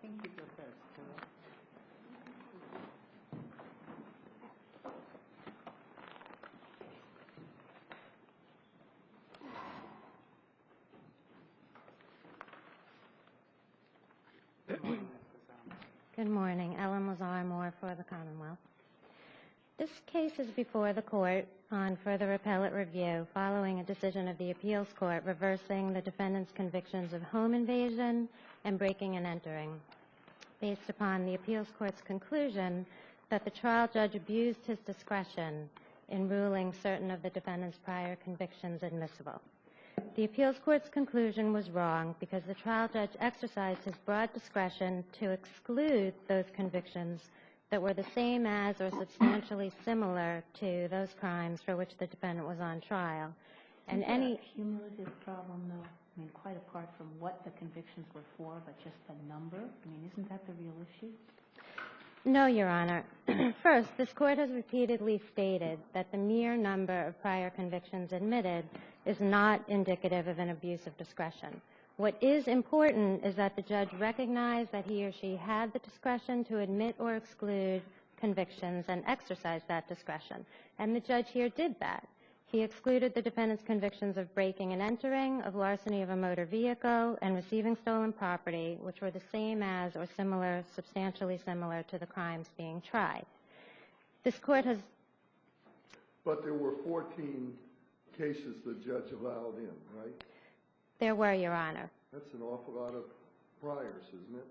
think you go first, correct? Good morning, Mr. Salmon. Good morning. Ellen Lazar-Moore for the Commonwealth. This case is before the court on further appellate review following a decision of the appeals court reversing the defendant's convictions of home invasion and breaking and entering, based upon the appeals court's conclusion that the trial judge abused his discretion in ruling certain of the defendant's prior convictions admissible. The appeals court's conclusion was wrong because the trial judge exercised his broad discretion to exclude those convictions that were the same as or substantially similar to those crimes for which the defendant was on trial. And any cumulative problem, though, I mean, quite apart from what the convictions were for, but just the number? I mean, isn't that the real issue? No, Your Honor. First, this court has repeatedly stated that the mere number of prior convictions admitted is not indicative of an abuse of discretion. What is important is that the judge recognize that he or she had the discretion to admit or exclude convictions and exercise that discretion. And the judge here did that. He excluded the defendant's convictions of breaking and entering, of larceny of a motor vehicle, and receiving stolen property, which were the same as or similar, substantially similar to the crimes being tried. This court has... But there were 14 cases the judge allowed in, right? There were, Your Honor. That's an awful lot of priors, isn't it?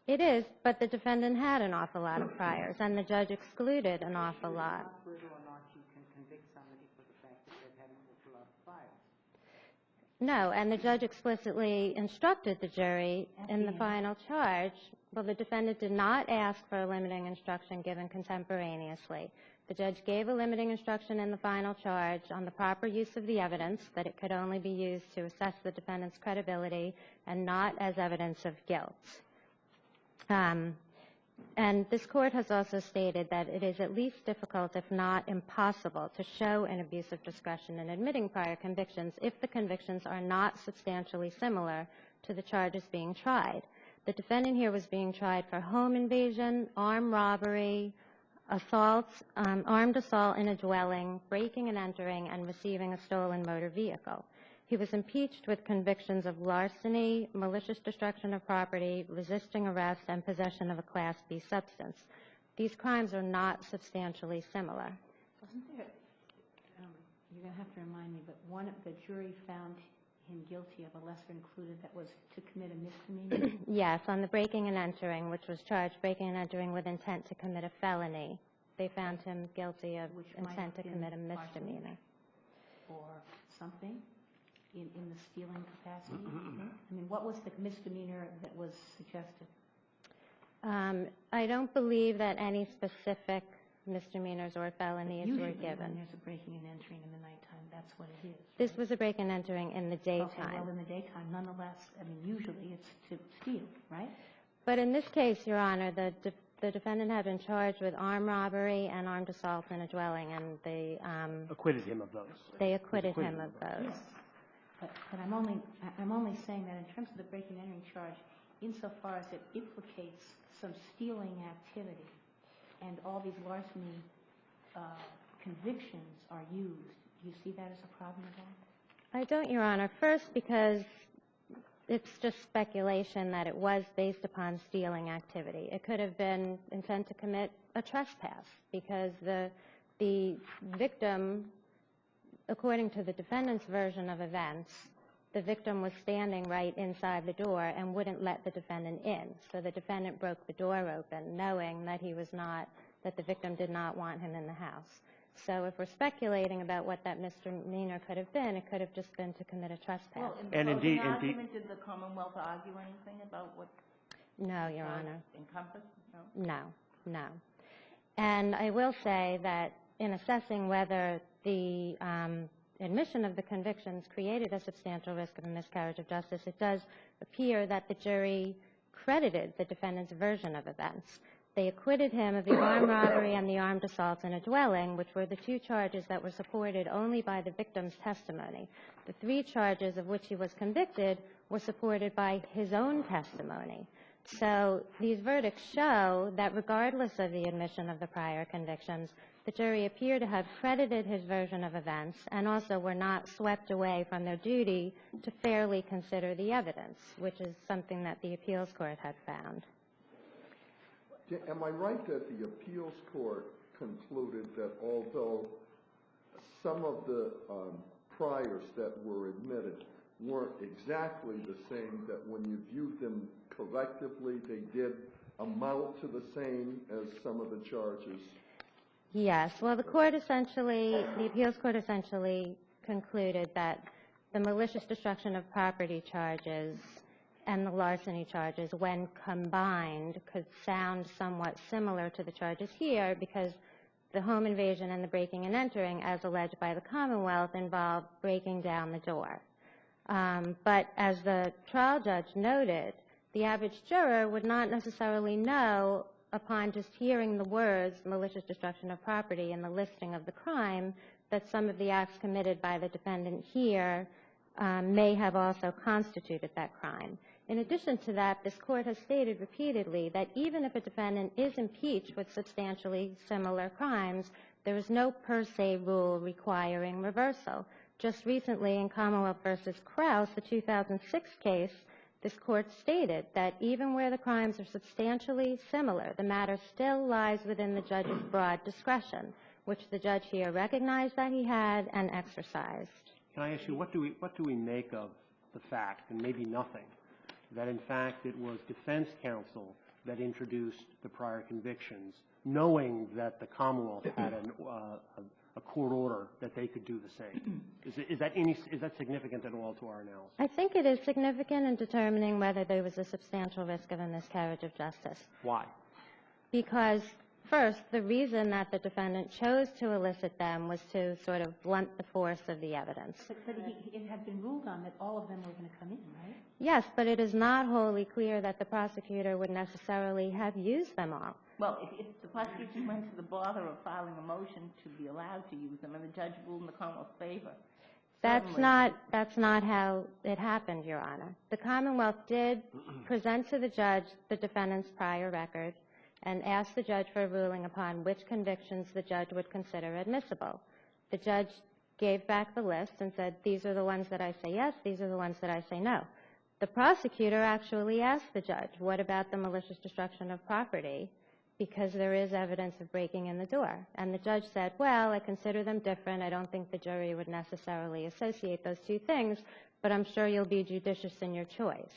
It is, but the defendant had an awful lot of priors, and the judge excluded an awful lot. Whether or not you can convict somebody for the fact that they've had an awful lot of priors. No, and the judge explicitly instructed the jury in the final charge. Well, the defendant did not ask for a limiting instruction given contemporaneously. The judge gave a limiting instruction in the final charge on the proper use of the evidence, that it could only be used to assess the defendant's credibility and not as evidence of guilt. And this court has also stated that it is at least difficult, if not impossible, to show an abuse of discretion in admitting prior convictions if the convictions are not substantially similar to the charges being tried. The defendant here was being tried for home invasion, armed robbery, armed assault in a dwelling, breaking and entering, and receiving a stolen motor vehicle. He was impeached with convictions of larceny, malicious destruction of property, resisting arrest, and possession of a Class B substance. These crimes are not substantially similar. Wasn't there, you're going to have to remind me, but one of the jury found him guilty of a lesser included that was to commit a misdemeanor? Yes, on the breaking and entering, which was charged breaking and entering with intent to commit a felony. They found him guilty of intent to commit a misdemeanor. Or something in the stealing capacity? I mean, what was the misdemeanor that was suggested? I don't believe that any specific misdemeanors or felonies were given. Usually when there's a breaking and entering in the nighttime, that's what it is. This was a break and entering in the daytime. Okay, well, in the daytime, nonetheless, I mean, usually it's to steal, right? But in this case, Your Honor, the defendant had been charged with armed robbery and armed assault in a dwelling, and they acquitted him of those. They acquitted him of those. Yes. But I'm only saying that in terms of the breaking and entering charge, insofar as it implicates some stealing activity, and all these larceny convictions are used, do you see that as a problem at all? I don't, Your Honor. First, because it's just speculation that it was based upon stealing activity. It could have been intent to commit a trespass because the victim, according to the defendant's version of events, the victim was standing right inside the door and wouldn't let the defendant in. So the defendant broke the door open, knowing that that the victim did not want him in the house. So if we're speculating about what that misdemeanor could have been, it could have just been to commit a trespass. Well, in the closing argument, did the Commonwealth argue anything about what? No, Your Honor. Encompassed? No. And I will say that in assessing whether the admission of the convictions created a substantial risk of a miscarriage of justice, it does appear that the jury credited the defendant's version of events. They acquitted him of the armed robbery and the armed assault in a dwelling, which were the two charges that were supported only by the victim's testimony. The three charges of which he was convicted were supported by his own testimony. So these verdicts show that regardless of the admission of the prior convictions, the jury appear to have credited his version of events and also were not swept away from their duty to fairly consider the evidence, which is something that the appeals court had found. Am I right that the appeals court concluded that although some of the priors that were admitted weren't exactly the same, that when you viewed them collectively, they did amount to the same as some of the charges? Yes. Well, the appeals court essentially concluded that the malicious destruction of property charges and the larceny charges, when combined, could sound somewhat similar to the charges here because the home invasion and the breaking and entering, as alleged by the Commonwealth, involved breaking down the door. But as the trial judge noted, the average juror would not necessarily know upon just hearing the words malicious destruction of property and the listing of the crime that some of the acts committed by the defendant here may have also constituted that crime. In addition to that, this court has stated repeatedly that even if a defendant is impeached with substantially similar crimes, there is no per se rule requiring reversal. Just recently in Commonwealth v. Krause, the 2006 case, this court stated that even where the crimes are substantially similar, the matter still lies within the judge's broad discretion, which the judge here recognized that he had and exercised. Can I ask you, what do we make of the fact, and maybe nothing, that in fact it was defense counsel that introduced the prior convictions, knowing that the Commonwealth had a court order that they could do the same? Is that significant at all to our analysis? I think it is significant in determining whether there was a substantial risk of a miscarriage of justice. Why? Because, first, the reason that the defendant chose to elicit them was to sort of blunt the force of the evidence. But it had been ruled on that all of them were going to come in, right? Yes, but it is not wholly clear that the prosecutor would necessarily have used them all. Well, if the prosecution went to the bother of filing a motion to be allowed to use them and the judge ruled in the Commonwealth's favor. That's not how it happened, Your Honor. The Commonwealth did present to the judge the defendant's prior record and asked the judge for a ruling upon which convictions the judge would consider admissible. The judge gave back the list and said, these are the ones that I say yes, these are the ones that I say no. The prosecutor actually asked the judge, what about the malicious destruction of property? Because there is evidence of breaking in the door. And the judge said, well, I consider them different. I don't think the jury would necessarily associate those two things, but I'm sure you'll be judicious in your choice.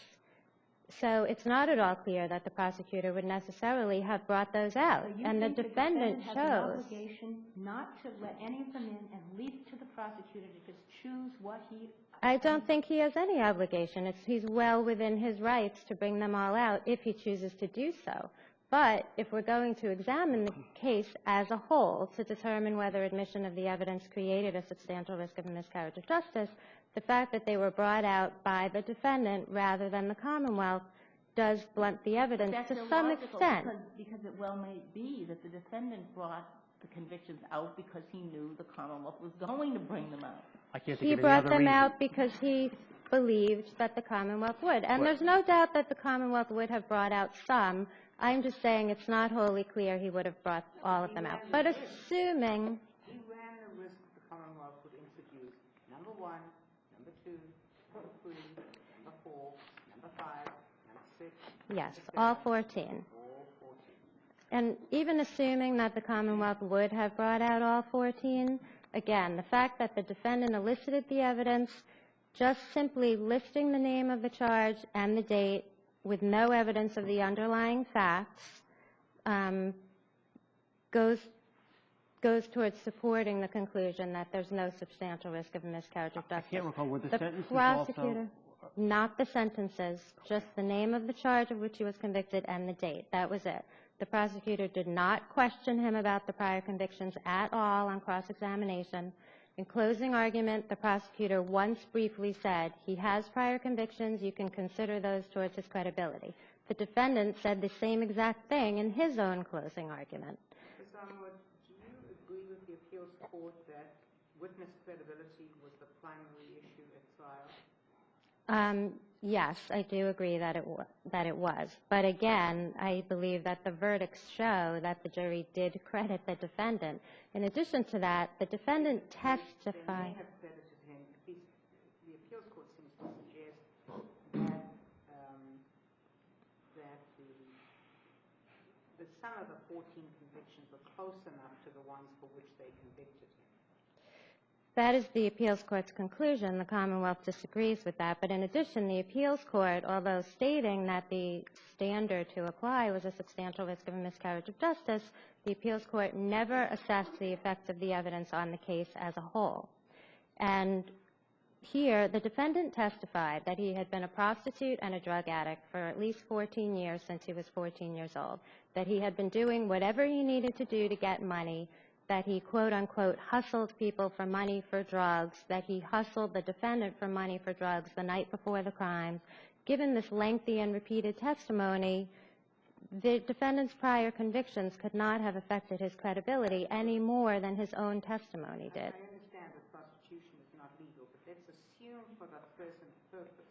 So it's not at all clear that the prosecutor would necessarily have brought those out. So and the defendant has chose. an obligation not to let any of them in and leave it to the prosecutor to just choose what he... I don't think he has any obligation. He's well within his rights to bring them all out if he chooses to do so. But if we're going to examine the case as a whole to determine whether admission of the evidence created a substantial risk of a miscarriage of justice, the fact that they were brought out by the defendant rather than the Commonwealth does blunt the evidence to some extent. Because it well may be that the defendant brought the convictions out because he knew the Commonwealth was going to bring them out. I can't think He of any brought other them reason. out because he believed that the Commonwealth would. And there's no doubt that the Commonwealth would have brought out some. I'm just saying it's not wholly clear he would have brought all of them out. But assuming... He ran the risk that the Commonwealth would introduce number 1, number 2, number 3, number 4, number 5, number 6. Yes, number all 7, 14. all 14. And even assuming that the Commonwealth would have brought out all 14, again, the fact that the defendant elicited the evidence, just simply listing the name of the charge and the date with no evidence of the underlying facts, goes towards supporting the conclusion that there's no substantial risk of a miscarriage of justice. I can't recall, were the sentences prosecutor, also... Not the sentences, just the name of the charge of which he was convicted and the date. That was it. The prosecutor did not question him about the prior convictions at all on cross-examination. In closing argument, the prosecutor once briefly said, he has prior convictions, you can consider those towards his credibility. The defendant said the same exact thing in his own closing argument. Ms. Arnold, do you agree with the appeals court that witness credibility was the primary issue at trial? Yes, I do agree that it was. But again, I believe that the verdicts show that the jury did credit the defendant. In addition to that, the defendant testified. They may have credited him. At least the appeals court seems to suggest that the sum of the 14 convictions were close enough to the ones for which they convicted him. That is the appeals court's conclusion. The Commonwealth disagrees with that. But in addition, the appeals court, although stating that the standard to apply was a substantial risk of a miscarriage of justice, the appeals court never assessed the effects of the evidence on the case as a whole. And here, the defendant testified that he had been a prostitute and a drug addict for at least 14 years since he was 14 years old, that he had been doing whatever he needed to do to get money, that he, quote, unquote, hustled people for money for drugs, that he hustled the defendant for money for drugs the night before the crimes. Given this lengthy and repeated testimony, the defendant's prior convictions could not have affected his credibility any more than his own testimony did. I understand that prostitution is not legal, but let's assume for the present purpose,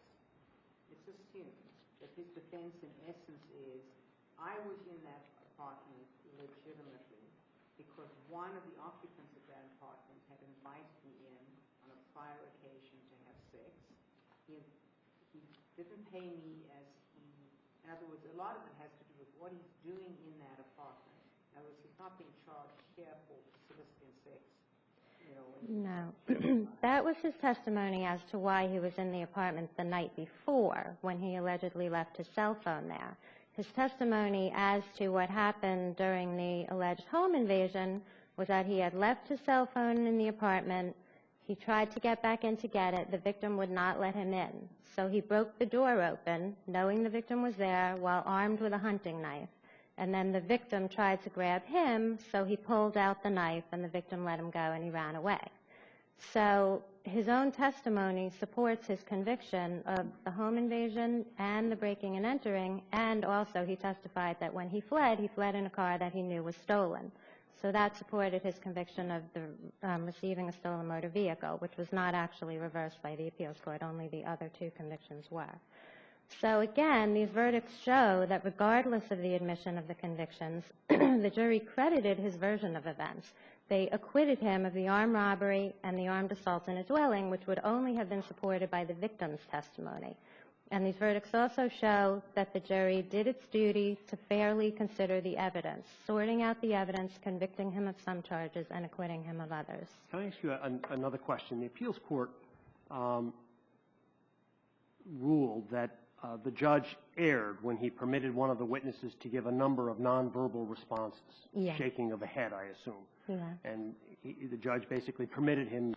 let's assume that his defense in essence is, I was in that apartment legitimately because one of the occupants of that apartment had invited me in on a prior occasion to have sex. He didn't pay me as he, in other words, a lot of it has to do with what he's doing in that apartment. In other words, he's not being charged here for soliciting sex. No. That was his testimony as to why he was in the apartment the night before when he allegedly left his cell phone there. His testimony as to what happened during the alleged home invasion was that he had left his cell phone in the apartment. He tried to get back in to get it. The victim would not let him in. So he broke the door open, knowing the victim was there, while armed with a hunting knife. And then the victim tried to grab him, so he pulled out the knife, and the victim let him go, and he ran away. So his own testimony supports his conviction of the home invasion and the breaking and entering, and also he testified that when he fled in a car that he knew was stolen. So that supported his conviction of the receiving a stolen motor vehicle, which was not actually reversed by the appeals court. Only the other two convictions were. So again, these verdicts show that regardless of the admission of the convictions, the jury credited his version of events. They acquitted him of the armed robbery and the armed assault in a dwelling, which would only have been supported by the victim's testimony. And these verdicts also show that the jury did its duty to fairly consider the evidence, sorting out the evidence, convicting him of some charges, and acquitting him of others. Can I ask you another question? The appeals court ruled that the judge erred when he permitted one of the witnesses to give a number of nonverbal responses, Yeah. shaking of the head, I assume. Yeah. And the judge basically permitted him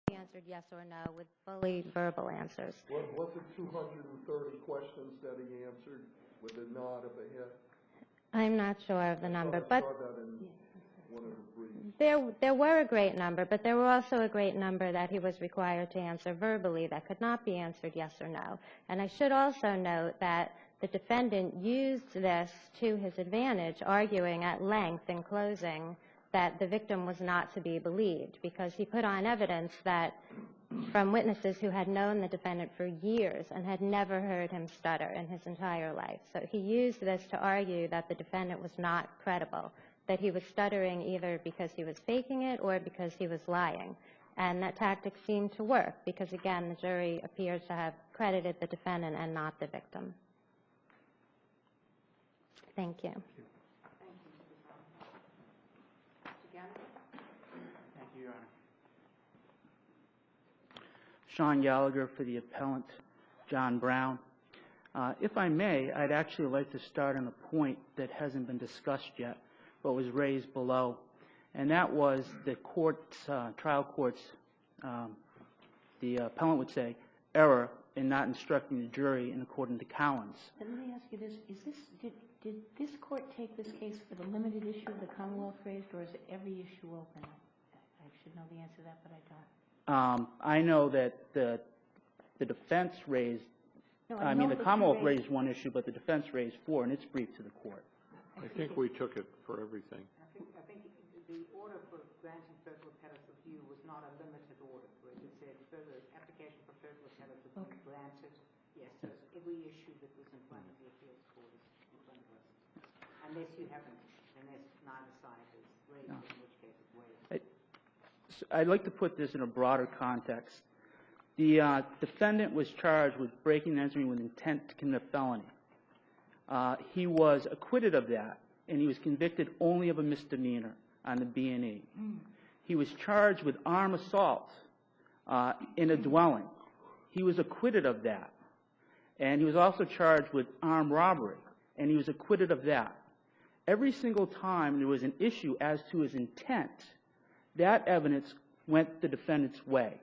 He answered yes or no with fully verbal answers. Was it 230 questions that he answered with a nod of the head? I'm not sure of the number, I but saw that in one of the briefs. there were a great number, but there were also a great number that he was required to answer verbally that could not be answered yes or no. And I should also note that the defendant used this to his advantage, arguing at length in closing that the victim was not to be believed, because he put on evidence that from witnesses who had known the defendant for years and had never heard him stutter in his entire life. So he used this to argue that the defendant was not credible, that he was stuttering either because he was faking it or because he was lying. And that tactic seemed to work because, again, the jury appears to have credited the defendant and not the victim. Thank you. Thank you, Mrs. Brown. Mr. Gannon? Thank you, Your Honor. Sean Gallagher for the appellant, John Brown. If I may, I'd actually like to start on a point that hasn't been discussed yet, but was raised below, and that was the trial court's, the appellant would say, error in not instructing the jury in accordance to Collins. Let me ask you this: did this court take this case for the limited issue the Commonwealth raised, or is it every issue open? I should know the answer to that, but I don't. I know that the defense raised. No, I mean, the Commonwealth raised one issue, but the defense raised four, and it's briefed to the court. I think we took it for everything. I think the order for granting further appellate review was not a limited order, where it said further application for further appellate review granted. Yes, so it's every issue that was in front of the appeals court is in front of us, unless neither side is raised, in which case it's waived. I'd like to put this in a broader context. The defendant was charged with breaking and entering with intent to commit a felony. He was acquitted of that, and he was convicted only of a misdemeanor on the B&E. He was charged with armed assault in a dwelling. He was acquitted of that. And he was also charged with armed robbery, and he was acquitted of that. Every single time there was an issue as to his intent, that evidence went the defendant's way.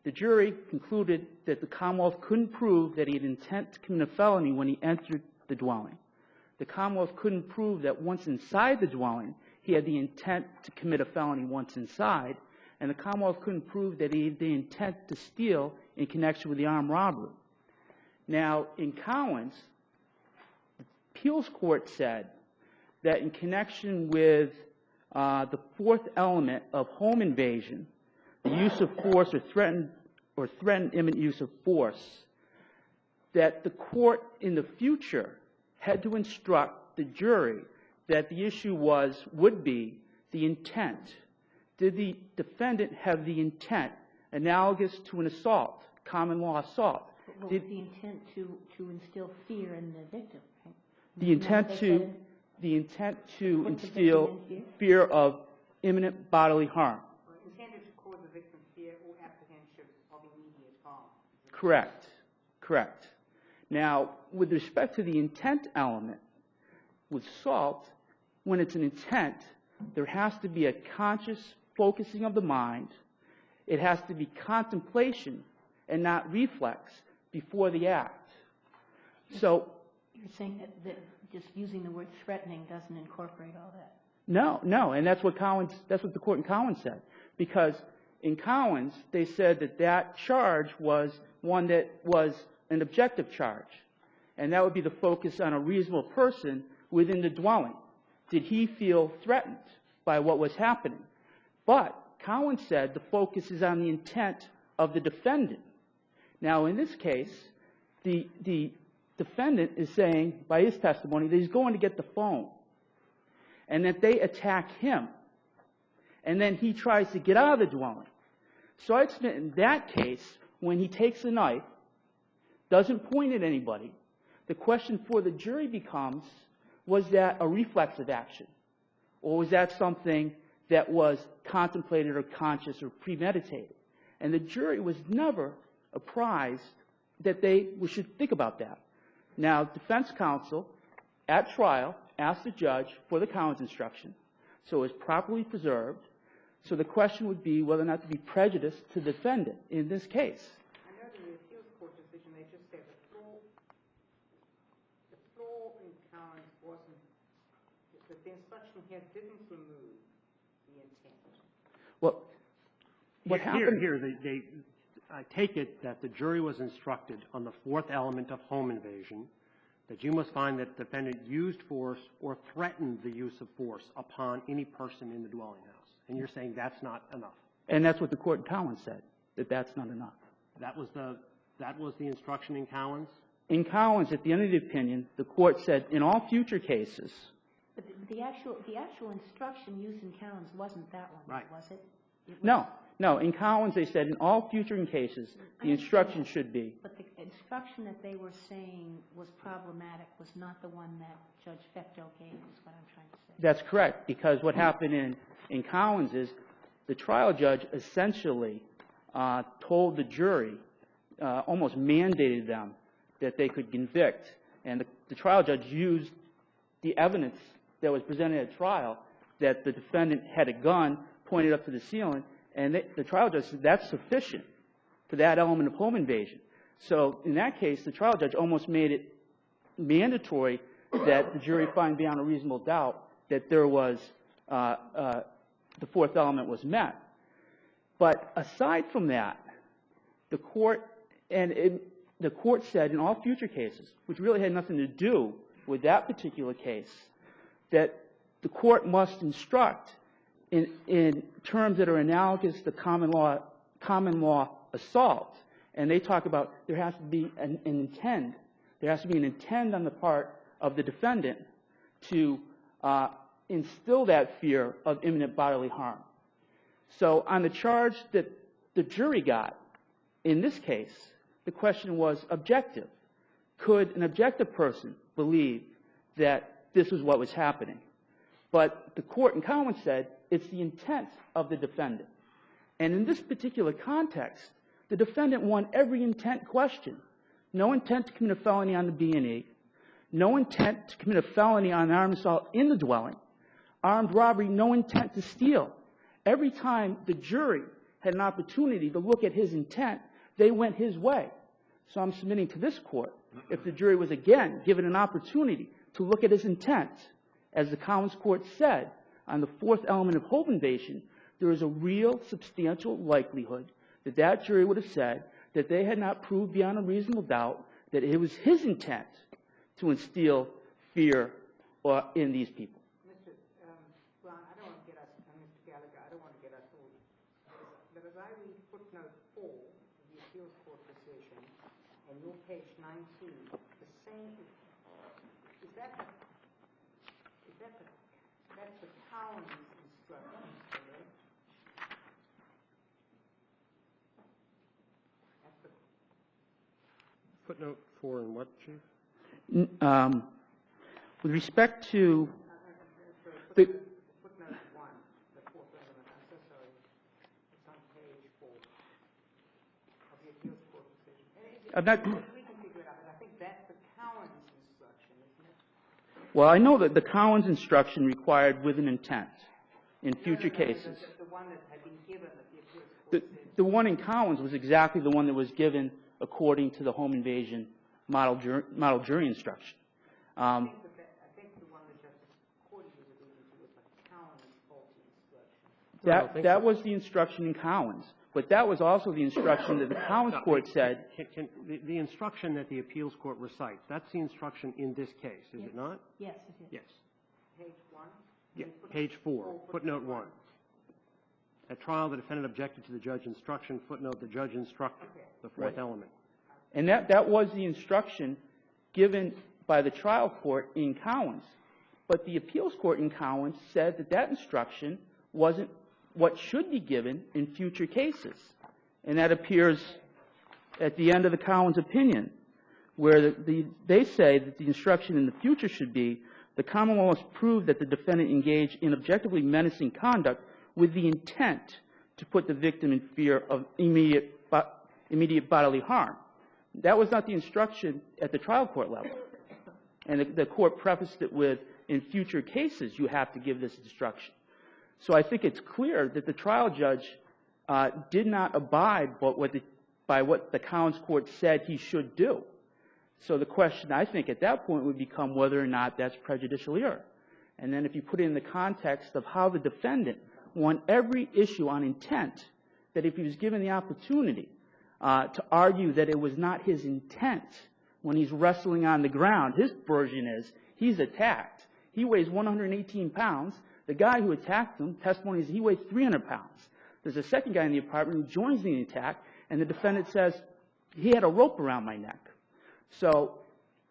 The jury concluded that the Commonwealth couldn't prove that he had intent to commit a felony when he entered the dwelling. The Commonwealth couldn't prove that once inside the dwelling, he had the intent to commit a felony once inside, and the Commonwealth couldn't prove that he had the intent to steal in connection with the armed robbery. Now, in Collins, the appeals court said that in connection with the fourth element of home invasion, the use of force or threatened imminent use of force, that the court in the future had to instruct the jury that the issue would be the intent. Did the defendant have the intent analogous to an assault, common law assault? What was the intent to instill fear in the victim? Right? The intent to instill fear of imminent bodily harm. Intended to cause the victim fear or apprehension of immediate harm. Correct. Correct. Now, with respect to the intent element, with assault, when it's an intent, there has to be a conscious focusing of the mind. It has to be contemplation and not reflex before the act. So, you're saying that just using the word threatening doesn't incorporate all that? No, and that's what the court in Collins said. Because in Collins, they said that charge was one that was an objective charge. And that would be the focus on a reasonable person within the dwelling. Did he feel threatened by what was happening? But Collins said the focus is on the intent of the defendant. Now, in this case, the defendant is saying, by his testimony, that he's going to get the phone, and that they attack him, and then he tries to get out of the dwelling. So I'd submit in that case, when he takes a knife, doesn't point at anybody, the question for the jury becomes, was that a reflexive action? Or was that something that was contemplated or conscious or premeditated? And the jury was never apprised that we should think about that. Now, defense counsel, at trial, asked the judge for the Collins instruction, so it was properly preserved. So the question would be whether or not to be prejudiced to the defendant in this case. I know in the appeals court decision, they just said the flaw in Collins wasn't, that the instruction here didn't remove the intent. Well, what happened here, I take it that the jury was instructed on the fourth element of home invasion, that you must find that the defendant used force or threatened the use of force upon any person in the dwelling house. And you're saying that's not enough. And that's what the court in Collins said, that that's not enough. That was the instruction in Collins? In Collins, at the end of the opinion, the court said in all future cases. But the actual instruction used in Collins wasn't that one, right. Was it? No. In Collins, they said in all future cases, the instruction should be. But the instruction that they were saying was problematic was not the one that Judge Fecto gave, is what I'm trying to say. That's correct, because what happened in Collins is the trial judge essentially told the jury, almost mandated them that they could convict. And the trial judge used the evidence that was presented at trial that the defendant had a gun pointed up to the ceiling, and the trial judge said that's sufficient for that element of home invasion. So in that case, the trial judge almost made it mandatory that the jury find beyond a reasonable doubt that there was the fourth element was met. But aside from that, the court said in all future cases, which really had nothing to do with that particular case, that the court must instruct in terms that are analogous to common law assault. And they talk about there has to be an intent. There has to be an intent on the part of the defendant to instill that fear of imminent bodily harm. So on the charge that the jury got, in this case, the question was objective. Could an objective person believe that this was what was happening? But the court in Commonwealth said it's the intent of the defendant. And in this particular context, the defendant won every intent question. No intent to commit a felony on the B&E. No intent to commit a felony on armed assault in the dwelling. Armed robbery, no intent to steal. Every time the jury had an opportunity to look at his intent, they went his way. So I'm submitting to this court, if the jury was again given an opportunity to look at his intent, as the Commons Court said, on the fourth element of home invasion, there is a real substantial likelihood that that jury would have said that they had not proved beyond a reasonable doubt that it was his intent to instill fear in these people. Mr. Brown, I don't want to get us, Mr. Gallagher, I don't want to get us all, but as I read footnote 4 of the appeals court decision, and your page 19, the same, that's the Collins instructions, correct? Footnote 4 in what, Chief? With respect to the Footnote 1, the fourth element, I'm so sorry, it's on page 4 of the appeals court decision. I'm not. We can figure it out, but I think that's the Collins instruction, isn't it? Well, I know that the Collins instruction required with an intent in future cases. The one that had been given at the appeals court decision. The one in Collins was exactly the one that was given according to the home invasion model jury instruction. I think the one that Justice Cordy was alluding to was the Collins faulty instruction. That was the instruction in Collins, but that was also the instruction that the Collins court said. The instruction that the appeals court recites, that's the instruction in this case, is it not? Yes, it is. Yes. Page 1? Yeah, page 4, footnote 1. At trial, the defendant objected to the judge instruction, footnote, the judge instructed the fourth element. And that was the instruction given by the trial court in Collins. But the appeals court in Collins said that that instruction wasn't what should be given in future cases. And that appears at the end of the Collins opinion, where they say that the instruction in the future should be, the Commonwealth must prove that the defendant engaged in objectively menacing conduct with the intent to put the victim in fear of immediate bodily harm. That was not the instruction at the trial court level. And the court prefaced it with, in future cases, you have to give this instruction. So I think it's clear that the trial judge did not abide by what the Collins court said he should do. So the question, I think, at that point would become whether or not that's prejudicial error. And then if you put it in the context of how the defendant won every issue on intent, that if he was given the opportunity to argue that it was not his intent when he's wrestling on the ground, his version is he's attacked. He weighs 118 pounds. The guy who attacked him, testimony is he weighs 300 pounds. There's a second guy in the apartment who joins the attack, and the defendant says, he had a rope around my neck. So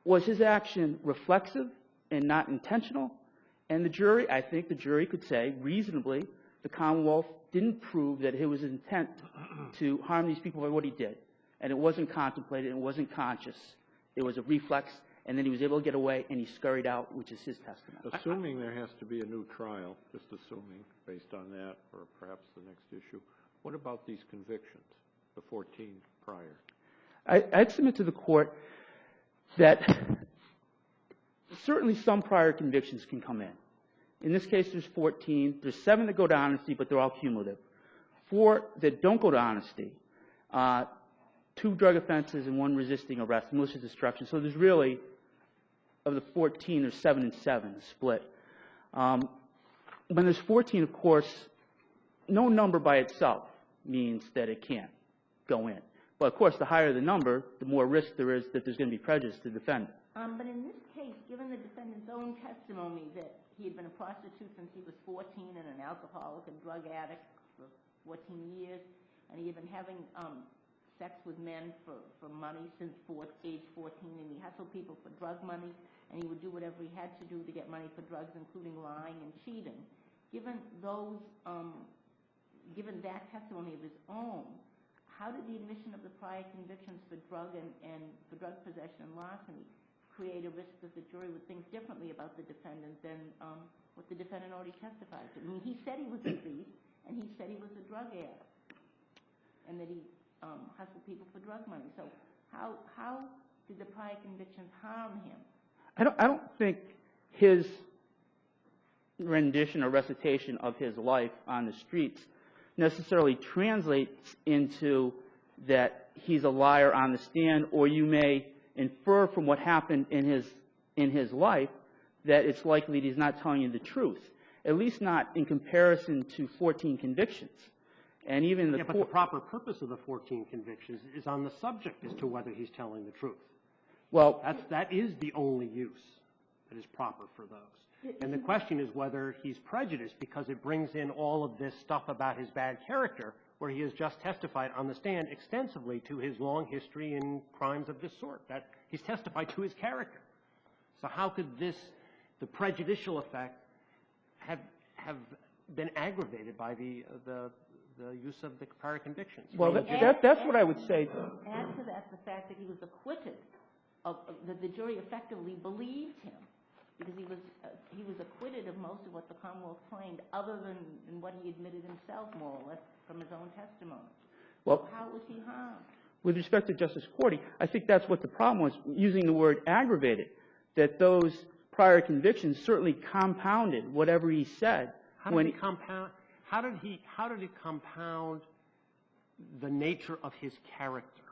was his action reflexive and not intentional? And the jury, I think the jury could say, reasonably, the Commonwealth didn't prove that it was his intent to harm these people by what he did. And it wasn't contemplated, it wasn't conscious. It was a reflex, and then he was able to get away, and he scurried out, which is his testimony. Assuming there has to be a new trial, just assuming, based on that, or perhaps the next issue, what about these convictions? the 14 prior? I'd submit to the court that certainly some prior convictions can come in. In this case, there's 14. There's 7 that go to honesty, but they're all cumulative. 4 that don't go to honesty. 2 drug offenses and 1 resisting arrest, malicious destruction. So there's really, of the 14, there's 7 and 7, a split. When there's 14, of course, no number by itself means that it can't go in. But of course, the higher the number, the more risk there is that there's going to be prejudice to the defendant. But in this case, given the defendant's own testimony that he had been a prostitute since he was 14 and an alcoholic and drug addict for 14 years, and he had been having sex with men for money since age 14, and he hustled people for drug money, and he would do whatever he had to do to get money for drugs, including lying and cheating. Given that testimony of his own, how did the admission of the prior convictions for drug and for drug possession and larceny create a risk that the jury would think differently about the defendant than what the defendant already testified to? I mean, he said he was a thief, and he said he was a drug addict, and that he hustled people for drug money. So how did the prior convictions harm him? I don't think his rendition or recitation of his life on the streets necessarily translates into that he's a liar on the stand, or you may infer from what happened in his life that it's likely that he's not telling you the truth, at least not in comparison to 14 convictions. And even but the proper purpose of the 14 convictions is on the subject as to whether he's telling the truth. Well, that is the only use that is proper for those. And the question is whether he's prejudiced because it brings in all of this stuff about his bad character, where he has just testified on the stand extensively to his long history in crimes of this sort. That he's testified to his character. So how could the prejudicial effect, have been aggravated by the use of the prior convictions? Well, that's what I would say. Add to that the fact that he was acquitted, that the jury effectively believed him, because he was acquitted of most of what the Commonwealth claimed, other than what he admitted himself, more or less, from his own testimony. Well, how was he harmed? With respect to Justice Cordy, I think that's what the problem was, using the word aggravated, that those prior convictions certainly compounded whatever he said. How did it compound the nature of his character?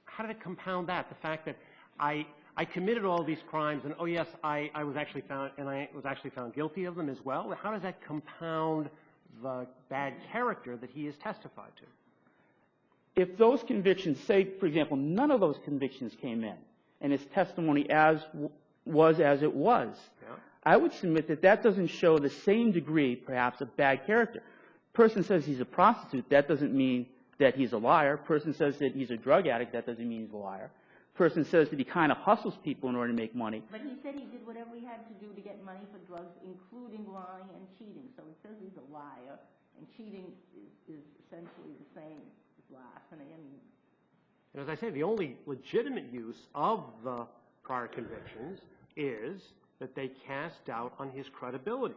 How did it compound that? The fact that I committed all these crimes, and oh yes, I was actually found guilty of them as well. How does that compound the bad character that he has testified to? If those convictions, say, for example, none of those convictions came in, and his testimony was as it was, yeah, I would submit that that doesn't show the same degree, perhaps, of bad character. Person says he's a prostitute, that doesn't mean that he's a liar. Person says that he's a drug addict, that doesn't mean he's a liar. Person says that he kind of hustles people in order to make money. But he said he did whatever he had to do to get money for drugs, including lying and cheating. So he says he's a liar, and cheating is essentially the same as larceny. And as I say, the only legitimate use of the prior convictions is that they cast doubt on his credibility,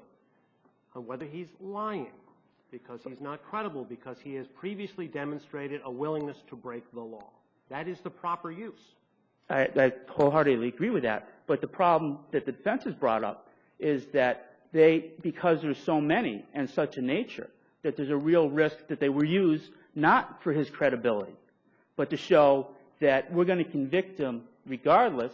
on whether he's lying, because he's not credible, because he has previously demonstrated a willingness to break the law. That is the proper use. I wholeheartedly agree with that. But the problem that the defense has brought up is that because there's so many and such a nature, that there's a real risk that they were used not for his credibility, but to show that we're going to convict him regardless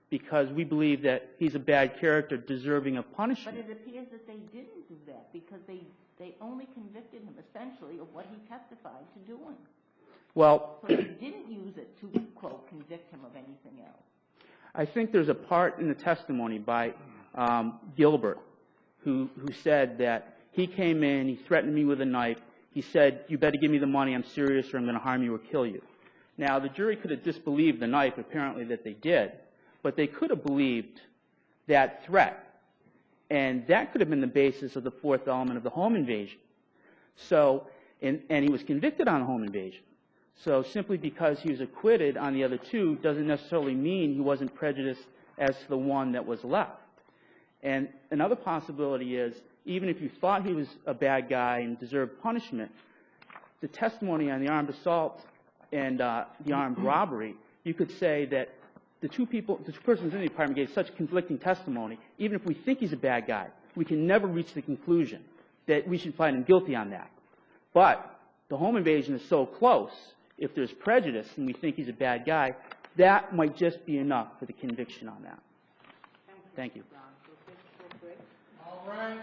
because we believe that he's a bad character deserving of punishment. But it appears that they didn't do that because they only convicted him essentially of what he testified to doing. Well, so they didn't use it to, quote, convict him of anything else. I think there's a part in the testimony by Gilbert who said that he came in, he threatened me with a knife, he said, you better give me the money, I'm serious, or I'm going to harm you or kill you. Now, the jury could have disbelieved the knife, apparently that they did, but they could have believed that threat, and that could have been the basis of the fourth element of the home invasion. So, and he was convicted on home invasion. So simply because he was acquitted on the other two doesn't necessarily mean he wasn't prejudiced as to the one that was left. And another possibility is, even if you thought he was a bad guy and deserved punishment, the testimony on the armed assault and the armed robbery, you could say that the two persons in the apartment gave such conflicting testimony, even if we think he's a bad guy, we can never reach the conclusion that we should find him guilty on that. But the home invasion is so close, if there's prejudice and we think he's a bad guy, that might just be enough for the conviction on that. Thank you. All right.